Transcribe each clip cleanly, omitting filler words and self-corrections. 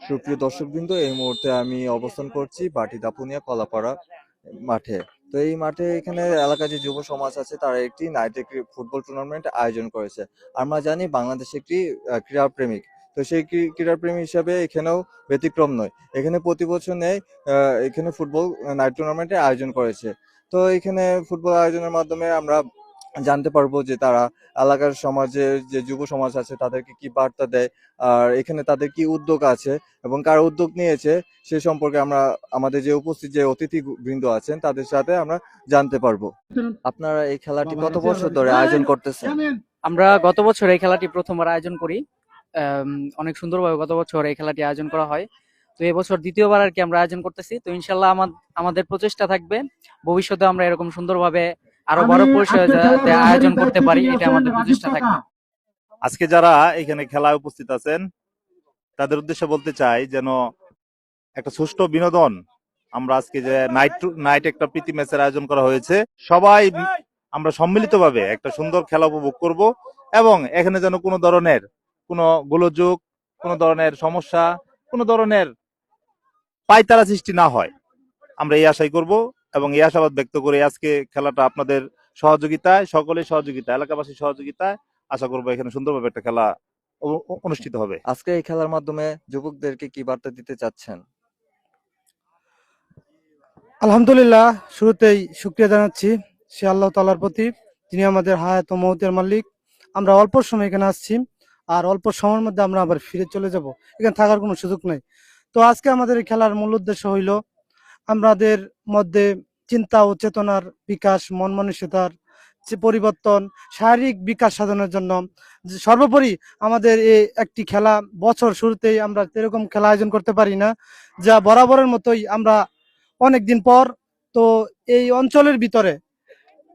সুপ্রিয় দর্শকবৃন্দ, এই মুহূর্তে আমি অবস্থান করছি বাটি দাপুনিয়া কলাপাড়া মাঠে। তো এই মাঠে এখানে এলাকার যে যুব সমাজ আছে তারা একটি নাইট ফুটবল টুর্নামেন্ট আয়োজন করেছে। আমরা জানি বাংলাদেশ একটি ক্রীড়া প্রেমিক। তো সেই ক্রীড়া প্রেমী হিসাবে এখানেও ব্যতিক্রম নয়। এখানে প্রতি বছর নেয় এখানে ফুটবল নাইট টুর্নামেন্টের আয়োজন করেছে। তো এখানে ফুটবল আয়োজনের মাধ্যমে আমরা জানতে পারবো যে তারা এলাকার সমাজের যে যুব সমাজ আছে তাদেরকে কি বার্তা দেয়, আর এখানে তাদের কি উদ্যোগ আছে এবং কারা উদ্যোগ নিয়েছে সে সম্পর্কে আমরা আমাদের যে উপস্থিত যে অতিথি বৃন্দ আছেন তাদের সাথে আমরা জানতে পারবো। আপনারা এই খেলাটি কত বছর ধরে আয়োজন করতেছেন? আমরা গত বছর এই খেলাটি প্রথমবার আয়োজন করি। অনেক সুন্দরভাবে গত বছর এই খেলাটি আয়োজন করা হয়। তো এবছর দ্বিতীয়বার আর কি আমরা আয়োজন করতেছি। তো ইনশাল্লাহ আমাদের প্রচেষ্টা থাকবে ভবিষ্যতে আমরা এরকম সুন্দরভাবে আরো বড় পরিসরে যাতে আয়োজন করতে পারি, এটা আমাদের প্রচেষ্টা থাকবে। আজকে যারা এখানে খেলায় উপস্থিত আছেন তাদের উদ্দেশ্যে বলতে চাই যেন একটা সুষ্ঠু বিনোদন, আমরা আজকে যে নাইট একটা প্রীতি ম্যাচের আয়োজন করা হয়েছে, সবাই আমরা সম্মিলিতভাবে একটা সুন্দর খেলা উপভোগ করব এবং এখানে যেন কোনো ধরনের কোনো গোলযোগ, কোনো ধরনের সমস্যা, কোনো ধরনের পায়তারা সৃষ্টি না হয়, আমরা এই আশাই করব এবং এই আশাবাদ ব্যক্ত করে আজকে খেলাটা আপনাদের সহযোগিতায়, সকলের সহযোগিতা, এলাকাবাসীর সহযোগিতায় আশা করবো এখানে সুন্দরভাবে একটা খেলা অনুষ্ঠিত হবে। আজকে এই খেলার মাধ্যমে যুবকদেরকে কি বার্তা দিতে চাচ্ছেন? আলহামদুলিল্লাহ, শুরুতেই শুকরিয়া জানাচ্ছি সে আল্লাহ তাআলার প্রতি, যিনি আমাদের হায়াত ও মৌতের মালিক। আমরা অল্প সময় এখানে আসছি, আর অল্প সময়ের মধ্যে আমরা আবার ফিরে চলে যাব, এখানে থাকার কোনো সুযোগ নেই। তো আজকে আমাদের এই খেলার মূল উদ্দেশ্য হইল আমাদের মধ্যে চিন্তা ও চেতনার বিকাশ, মন মানসিকতার যে পরিবর্তন, শারীরিক বিকাশ সাধনের জন্য সর্বোপরি আমাদের এই একটি খেলা বছর শুরুতেই আমরা এরকম খেলা আয়োজন করতে পারি না, যা বরাবরের মতোই আমরা অনেকদিন পর। তো এই অঞ্চলের ভিতরে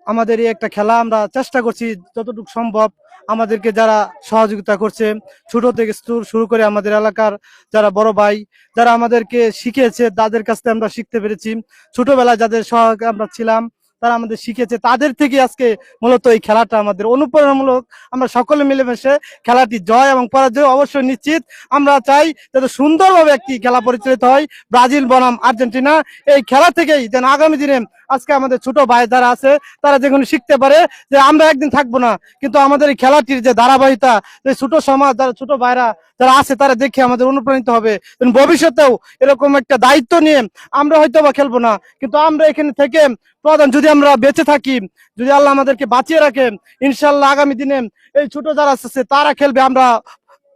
আমাদের এই একটা খেলা আমরা চেষ্টা করছি যতটুকু সম্ভব, আমাদেরকে যারা সহযোগিতা করছে ছোট থেকে শুরু করে আমাদের এলাকার যারা বড় ভাই যারা আমাদেরকে শিখিয়েছে তাদের কাছ থেকে আমরা শিখতে পেরেছি। ছোটবেলায় যাদের সহায়ক আমরা ছিলাম তারা আমাদের শিখেছে, তাদের থেকে আজকে মূলত এই খেলাটা আমাদের অনুপ্রেরণামূলক। আমরা সকলে মিলেমিশে খেলাটি জয় এবং পরাজয় অবশ্যই নিশ্চিত। আমরা চাই যাতে সুন্দরভাবে একটি খেলা পরিচালিত হয়, ব্রাজিল বনাম আর্জেন্টিনা। এই খেলা থেকেই যেন আগামী দিনে আজকে আমাদের ছোট ভাই যারা আছে তারা যেখানে শিখতে পারে যে আমরা একদিন থাকবো না, কিন্তু আমাদের এই খেলাটির যে ধারাবাহিকতা, যে ছোট সমাজ যারা ছোট ভাইরা যারা আছে তারা দেখে আমাদের অনুপ্রাণিত হবে। ভবিষ্যতেও এরকম একটা দায়িত্ব নিয়ে আমরা হয়তো বা খেলবো না, কিন্তু আমরা এখানে থেকে প্রধান যদি আমরা বেঁচে থাকি, যদি আল্লাহ আমাদেরকে বাঁচিয়ে রাখেন, ইনশাল্লাহ আগামী দিনে এই ছোট যারা আছে তারা খেলবে, আমরা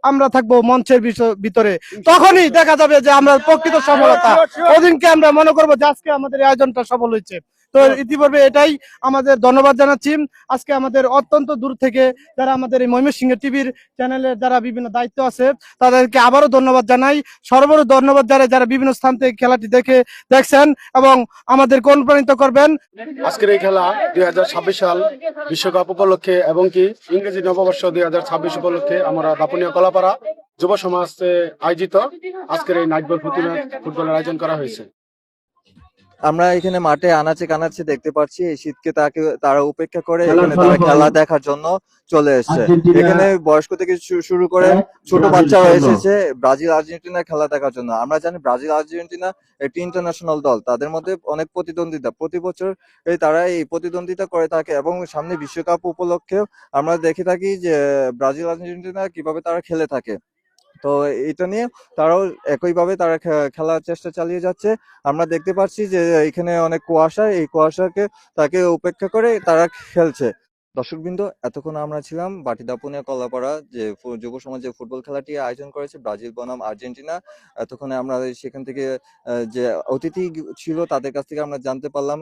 আমরা থাকবো মঞ্চের ভিতরে। তখনই দেখা যাবে যে আমরা প্রকৃত সফলতা, ওদিনকে আমরা মনে করবো যে আজকে আমাদের এই আয়োজনটা সফল হয়েছে। তো ইতিপূর্বে এটাই আমাদের ধন্যবাদ জানাচ্ছি। আজকে আমাদের অত্যন্ত দূর থেকে যারা আমাদের এই ময়মনসিংহ টিভির চ্যানেলের যারা বিভিন্ন দায়িত্ব আছে তাদেরকে আবারও ধন্যবাদ জানাই। সর্বোচ্চ ধন্যবাদ জানাই যারা বিভিন্ন স্থান থেকে খেলাটি দেখছেন এবং আমাদেরকে অনুপ্রাণিত করবেন। আজকের এই খেলা 2026 সাল বিশ্বকাপ উপলক্ষে এবং কি ইংরেজি নববর্ষ 2026 উপলক্ষে আমরা দাপুনিয়া কলাপাড়া যুব সমাজ আয়োজিত আজকের এই নাইট বল ফুটবলের আয়োজন করা হয়েছে। আমরা এখানে মাঠে আনাচে কানাচে দেখতে পাচ্ছি এই শীতকে তারা উপেক্ষা করে এখানে তারা খেলা দেখার জন্য চলে এসেছে। এখানে বয়স্ক থেকে শুরু করে ছোট বাচ্চারা এসেছে ব্রাজিল আর্জেন্টিনার খেলা দেখার জন্য। আমরা জানি ব্রাজিল আর্জেন্টিনা একটি ইন্টারন্যাশনাল দল, তাদের মধ্যে অনেক প্রতিদ্বন্দ্বিতা, প্রতি বছর তারা এই প্রতিদ্বন্দ্বিতা করে থাকে এবং সামনে বিশ্বকাপ উপলক্ষেও আমরা দেখে থাকি যে ব্রাজিল আর্জেন্টিনা কিভাবে তারা খেলে থাকে। তো এটা নিয়ে তারাও একইভাবে তারা খেলার চেষ্টা চালিয়ে যাচ্ছে। আমরা দেখতে পাচ্ছি যে এখানে অনেক কুয়াশা, এই কুয়াশাকে তাকে উপেক্ষা করে তারা খেলছে। দর্শকবৃন্দ, এতক্ষণ আমরা ছিলাম বাটি দাপুনিয়া কলাপাড়া যে যুব সমাজে ফুটবল খেলাটি আয়োজন করেছে ব্রাজিল বনাম আর্জেন্টিনা। এতক্ষণে আমরা সেখান থেকে যে অতিথি ছিল তাদের কাছ থেকে আমরা জানতে পারলাম